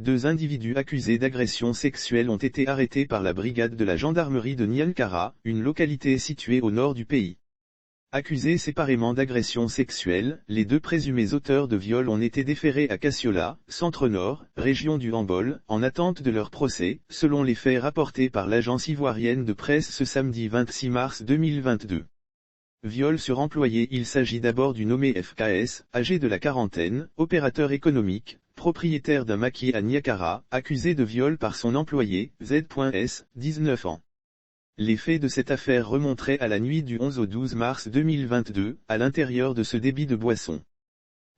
2 individus accusés d'agression sexuelle ont été arrêtés par la brigade de la gendarmerie de Niankara, une localité située au nord du pays. Accusés séparément d'agression sexuelle, les 2 présumés auteurs de viol ont été déférés à Kassiola, centre-nord, région du Hambol, en attente de leur procès, selon les faits rapportés par l'agence ivoirienne de presse ce samedi 26 mars 2022. Viol sur employé. Il s'agit d'abord du nommé FKS, âgé de la quarantaine, opérateur économique, propriétaire d'un maquis à Niankara, accusé de viol par son employé, Z.S, 19 ans. Les faits de cette affaire remonteraient à la nuit du 11 au 12 mars 2022, à l'intérieur de ce débit de boisson.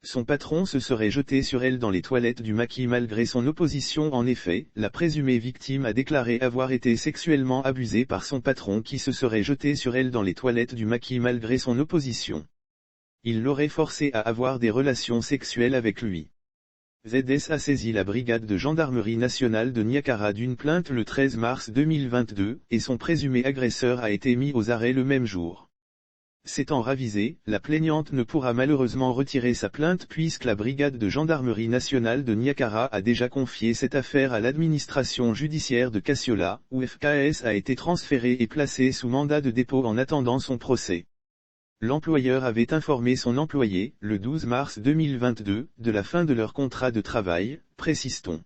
Son patron se serait jeté sur elle dans les toilettes du maquis malgré son opposition. En effet, la présumée victime a déclaré avoir été sexuellement abusée par son patron qui se serait jeté sur elle dans les toilettes du maquis malgré son opposition. Il l'aurait forcée à avoir des relations sexuelles avec lui. ZS a saisi la brigade de gendarmerie nationale de Niankara d'une plainte le 13 mars 2022, et son présumé agresseur a été mis aux arrêts le même jour. S'étant ravisée, la plaignante ne pourra malheureusement retirer sa plainte puisque la brigade de gendarmerie nationale de Niankara a déjà confié cette affaire à l'administration judiciaire de Kassiola, où FKS a été transféré et placé sous mandat de dépôt en attendant son procès. L'employeur avait informé son employé, le 12 mars 2022, de la fin de leur contrat de travail, précise-t-on.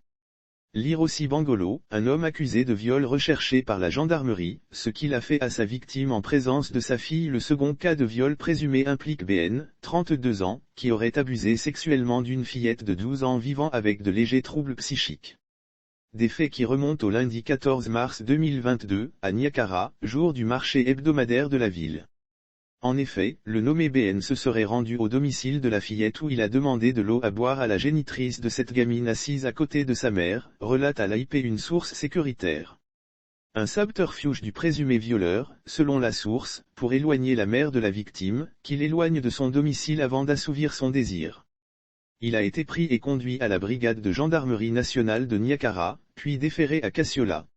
Lire aussi Bangolo, un homme accusé de viol recherché par la gendarmerie, ce qu'il a fait à sa victime en présence de sa fille. Le second cas de viol présumé implique BN, 32 ans, qui aurait abusé sexuellement d'une fillette de 12 ans vivant avec de légers troubles psychiques. Des faits qui remontent au lundi 14 mars 2022, à Niankara, jour du marché hebdomadaire de la ville. En effet, le nommé BN se serait rendu au domicile de la fillette où il a demandé de l'eau à boire à la génitrice de cette gamine assise à côté de sa mère, relate à l'AIP une source sécuritaire. Un subterfuge du présumé violeur, selon la source, pour éloigner la mère de la victime, qui l'éloigne de son domicile avant d'assouvir son désir. Il a été pris et conduit à la brigade de gendarmerie nationale de Niankara, puis déféré à Kassiola.